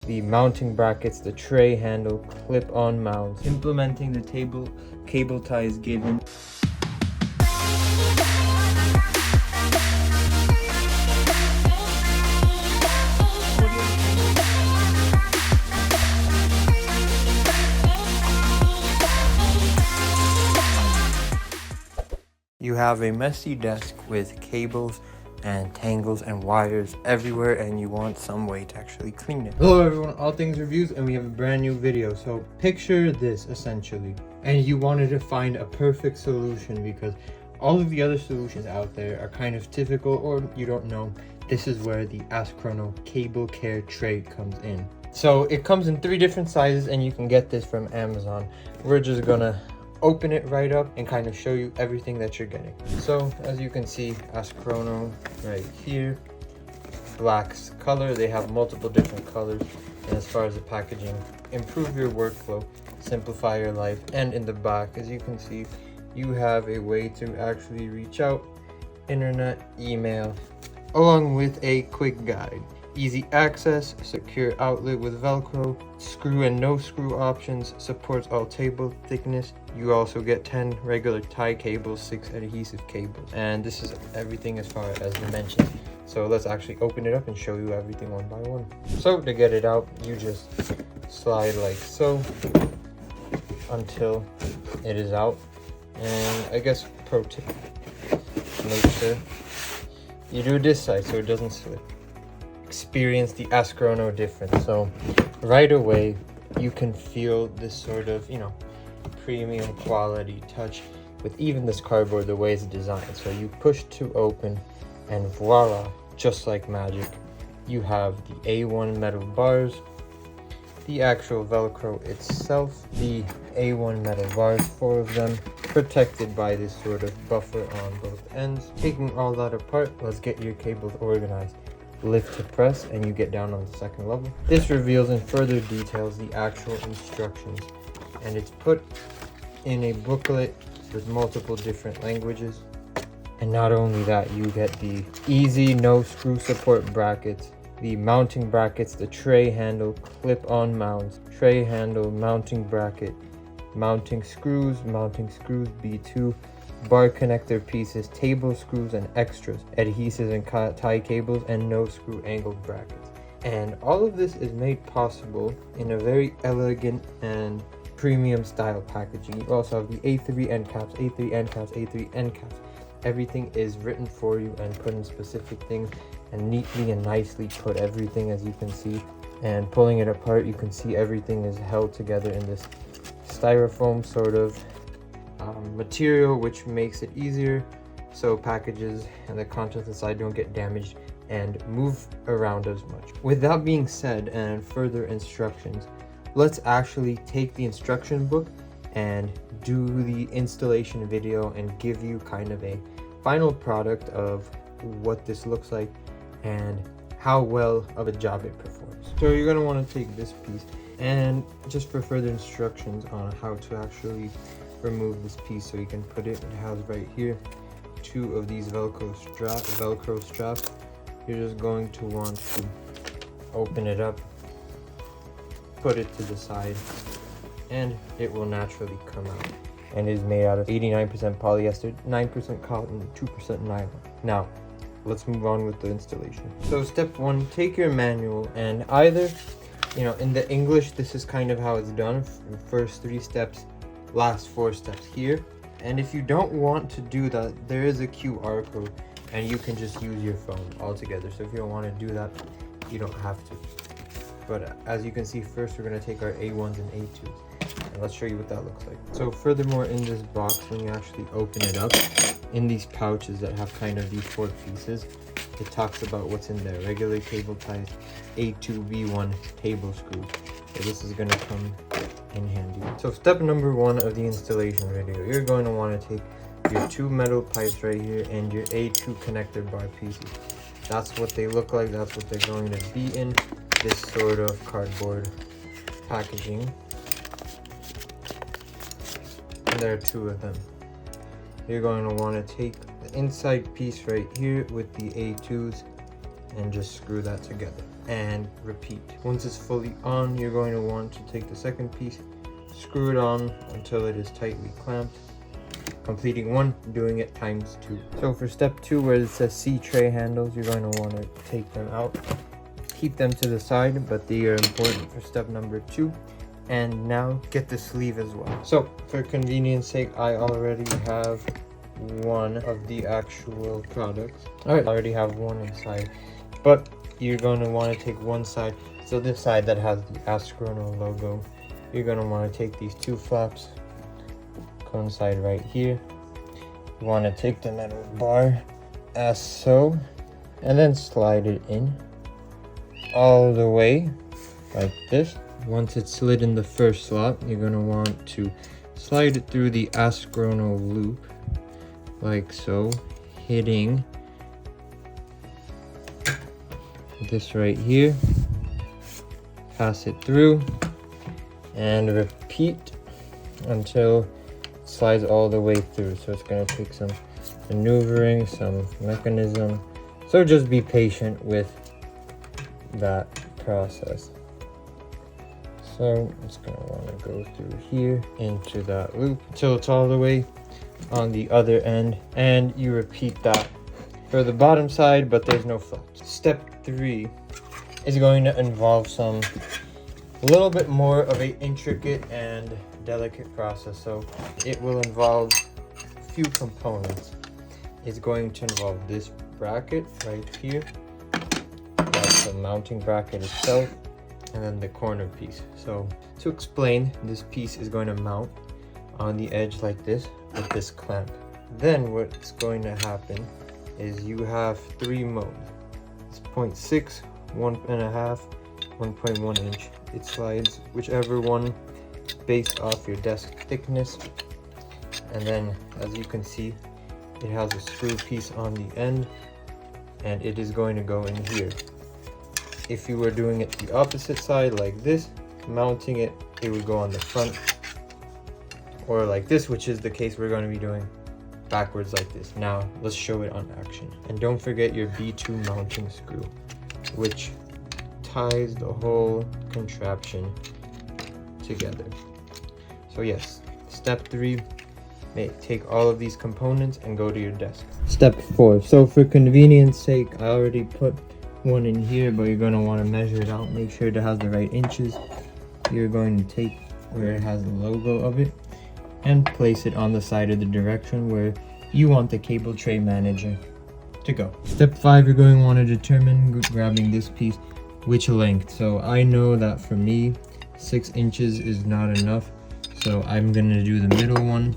the mounting brackets, the tray handle, clip-on mounts. Implementing the cable ties given. You have a messy desk with cables and tangles and wires everywhere, and you want some way to actually clean it. Hello everyone, All Things Reviews, and we have a brand new video. So picture this essentially, and you wanted to find a perfect solution because all of the other solutions out there are kind of typical, or you don't know. This is where the Askrono CableCare tray comes in. So it comes in 3 different sizes, and you can get this from Amazon. We're just gonna open it right up and kind of show you everything that you're getting. So as you can see, Askrono right here, black's color. They have multiple different colors, and as far as the packaging, improve your workflow, simplify your life. And in the back, as you can see, you have a way to actually reach out, internet, email, along with a quick guide. Easy access, secure outlet with Velcro, screw and no screw options, supports all table thickness. You also get 10 regular tie cables, 6 adhesive cables, and this is everything as far as dimensions. So let's actually open it up and show you everything one by one. So to get it out, you just slide like so until it is out. And I guess pro tip, make sure you do this side so it doesn't slip. Experience the Askrono difference. So right away you can feel this sort of, premium quality touch with even this cardboard, the way it's designed. So you push to open, and voila, just like magic, you have the A1 metal bars, the actual Velcro itself, the A1 metal bars, 4 of them, protected by this sort of buffer on both ends. Taking all that apart, let's get your cables organized. Lift to press, and you get down on the 2nd level. This reveals in further details the actual instructions, and it's put in a booklet with multiple different languages. And not only that, you get the easy no screw support brackets, the mounting brackets, the tray handle, clip-on mounts, tray handle, mounting bracket, mounting screws B2, bar connector pieces, table screws and extras, adhesives and tie cables, and no screw angled brackets. And all of this is made possible in a very elegant and premium style packaging. You also have the A3 end caps, A3 end caps, A3 end caps. Everything is written for you and put in specific things, and neatly and nicely put everything, as you can see. And pulling it apart, you can see everything is held together in this styrofoam sort of material, which makes it easier so packages and the contents inside don't get damaged and move around as much. With that being said, and further instructions, let's actually take the instruction book and do the installation video and give you kind of a final product of what this looks like and how well of a job it performs. So you're going to want to take this piece, and just for further instructions on how to actually remove this piece, so you can put it has right here 2 of these Velcro straps. You're just going to want to open it up, put it to the side, and it will naturally come out. And it is made out of 89% polyester, 9% cotton, 2% nylon. Now let's move on with the installation. So step 1, take your manual, and either, in the English, this is kind of how it's done. First 3 steps, last 4 steps here. And if you don't want to do that, there is a QR code, and you can just use your phone altogether. So if you don't want to do that, you don't have to. But as you can see, first we're going to take our A1s and A2s, and let's show you what that looks like. So furthermore, in this box, when you actually open it up, in these pouches that have kind of these 4 pieces, it talks about what's in there. Regular cable ties, A2, B1 table screws. So this is going to come in handy. So step number 1 of the installation video, you're going to want to take your 2 metal pipes right here and your A2 connector bar pieces. That's what they look like. That's what they're going to be in this sort of cardboard packaging. And there are 2 of them. You're going to want to take the inside piece right here with the A2s and just screw that together. and repeat. Once it's fully on, you're going to want to take the second piece, screw it on until it is tightly clamped, completing 1, doing it times 2. So for step 2, where it says C tray handles, you're going to want to take them out. Keep them to the side, but they are important for step number 2. And now get the sleeve as well. So for convenience sake, I already have one of the actual products. All right, I already have one inside, but you're going to want to take one side. So this side that has the Astrono logo, you're going to want to take these 2 flaps, coincide right here. You want to take the metal bar as so, and then slide it in all the way like this. Once it's slid in the first slot, you're going to want to slide it through the Astrono loop like so, hitting this right here, pass it through and repeat until it slides all the way through. So it's going to take some maneuvering, some mechanism, so just be patient with that process. So it's going to want to go through here into that loop until it's all the way on the other end, and you repeat that for the bottom side, but there's no flaps. Step 3 is going to involve a little bit more of an intricate and delicate process. So it will involve a few components. It's going to involve this bracket right here, that's the mounting bracket itself, and then the corner piece. So to explain, this piece is going to mount on the edge like this with this clamp. Then what's going to happen is you have 3 modes. It's 0.6, 1.5, 1.1 inch. It slides whichever one based off your desk thickness. And then as you can see, it has a screw piece on the end, and it is going to go in here. If you were doing it the opposite side like this, mounting it, it would go on the front, or like this, which is the case we're going to be doing, backwards like this. Now let's show it on action. And don't forget your B2 mounting screw, which ties the whole contraption together. So yes, step 3, take all of these components and go to your desk. Step 4, so for convenience sake, I already put one in here, but you're going to want to measure it out, make sure it has the right inches. You're going to take where it has the logo of it and place it on the side of the direction where you want the cable tray manager to go. Step 5, you're going to want to determine, grabbing this piece, which length. So I know that for me 6 inches is not enough, so I'm going to do the middle one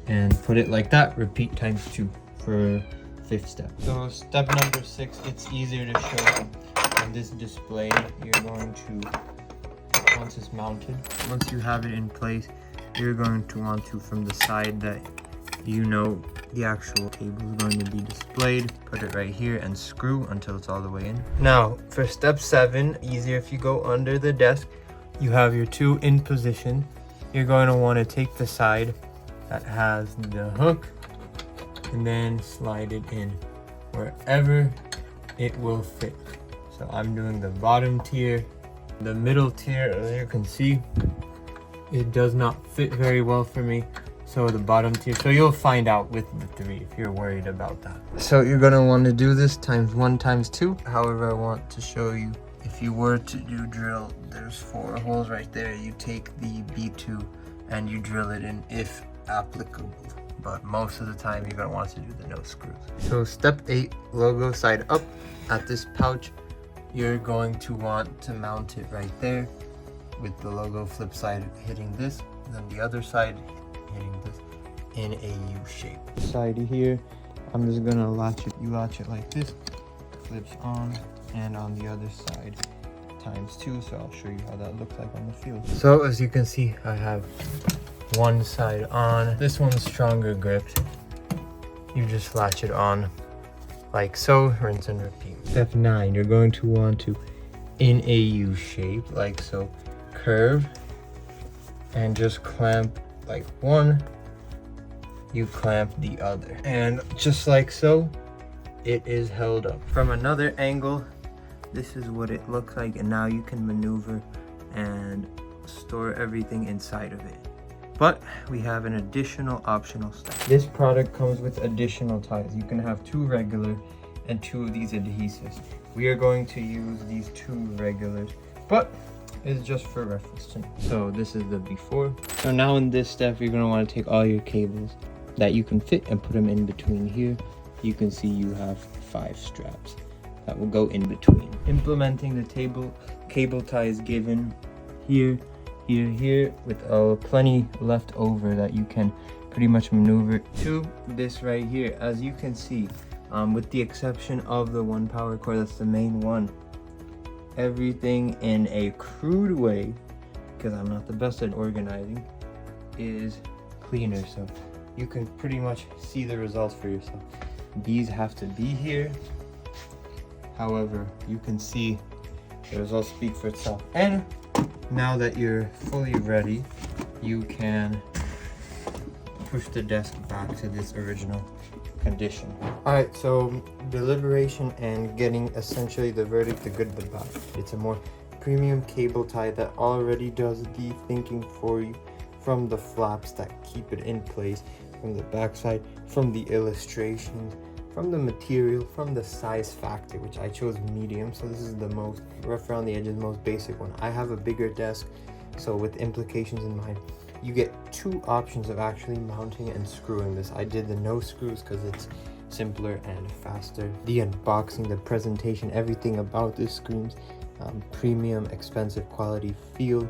and put it like that. Repeat times 2 for 5th step. So step number 6, it's easier to show on this display. You're going to, once it's mounted, once you have it in place, you're going to want to, from the side that you know the actual cable is going to be displayed, put it right here and screw until it's all the way in. Now for step 7, easier if you go under the desk, you have your 2 in position. You're going to want to take the side that has the hook and then slide it in wherever it will fit. So I'm doing the bottom tier. The middle tier, as you can see, it does not fit very well for me. So the bottom tier, so you'll find out with the 3 if you're worried about that. So you're gonna want to do this times 1 times 2. However, I want to show you, if you were to do drill, there's 4 holes right there. You take the B2 and you drill it in if applicable. But most of the time you're gonna want to do the no screws. So step 8, logo side up. At this pouch, you're going to want to mount it right there with the logo flip side hitting this, and then the other side hitting this in a U shape. Side here, I'm just gonna latch it. You latch it like this, flips on, and on the other side times 2. So I'll show you how that looks like on the field. So as you can see, I have one side on. This one's stronger gripped. You just latch it on like so, rinse and repeat. Step 9, you're going to want to, in a U shape like so, curve and just clamp like one, you clamp the other, and just like so, it is held up. From another angle, this is what it looks like, and now you can maneuver and store everything inside of it. But we have an additional optional step. This product comes with additional ties. You can have 2 regular and 2 of these adhesives. We are going to use these 2 regulars, but it's just for reference tonight. So this is the before. So now in this step, you're going to want to take all your cables that you can fit and put them in between here. You can see you have 5 straps that will go in between. Implementing the cable ties given here, here, with plenty left over that you can pretty much maneuver to this right here. As you can see, with the exception of the 1 power cord, that's the main one, everything in a crude way, because I'm not the best at organizing, is cleaner. So you can pretty much see the results for yourself. These have to be here. However, you can see the results speak for itself. And now that you're fully ready, you can push the desk back to this original condition. Alright, so deliberation and getting essentially the verdict, the good, the bad. It's a more premium cable tie that already does the thinking for you, from the flaps that keep it in place, from the backside, from the illustrations, from the material, from the size factor, which I chose medium, so this is the most rough around the edges, most basic one. I have a bigger desk, so with implications in mind, you get 2 options of actually mounting and screwing this. I did the no screws because it's simpler and faster. The unboxing, the presentation, everything about this screams premium, expensive quality feel,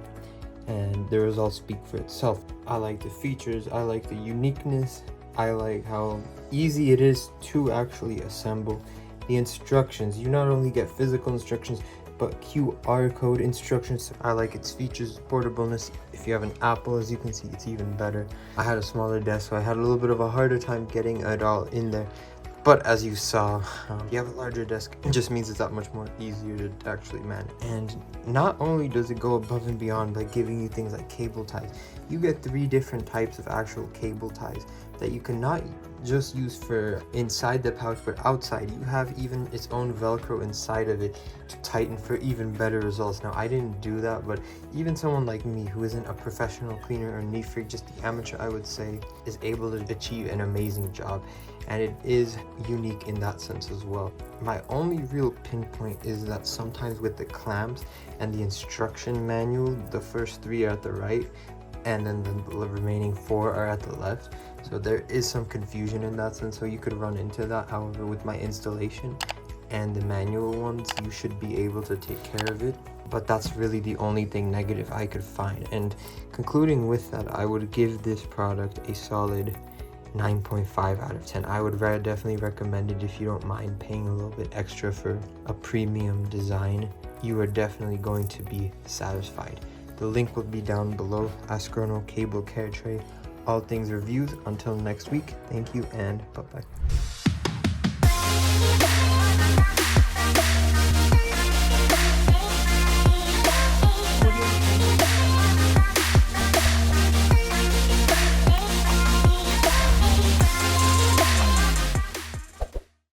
and the results speak for itself. I like the features, I like the uniqueness, I like how easy it is to actually assemble. The instructions, you not only get physical instructions, but QR code instructions. I like its features, portableness. If you have an Apple, as you can see, it's even better. I had a smaller desk, so I had a little bit of a harder time getting it all in there. But as you saw, you have a larger desk, it just means it's that much more easier to actually manage. And not only does it go above and beyond by giving you things like cable ties, you get 3 different types of actual cable ties that you cannot just use for inside the pouch, but outside. You have even its own Velcro inside of it to tighten for even better results. Now, I didn't do that, but even someone like me who isn't a professional cleaner or neat freak, just the amateur, I would say, is able to achieve an amazing job. And it is unique in that sense as well. My only real pinpoint is that sometimes with the clamps and the instruction manual, the first 3 are at the right, and then the remaining 4 are at the left. So there is some confusion in that sense, so you could run into that. However, with my installation and the manual ones, you should be able to take care of it. But that's really the only thing negative I could find. And concluding with that, I would give this product a solid 9.5 out of 10. I would definitely recommend it if you don't mind paying a little bit extra for a premium design. You are definitely going to be satisfied. The link will be down below. Astrono CableCare tray. All things reviews. Until next week, thank you and bye-bye.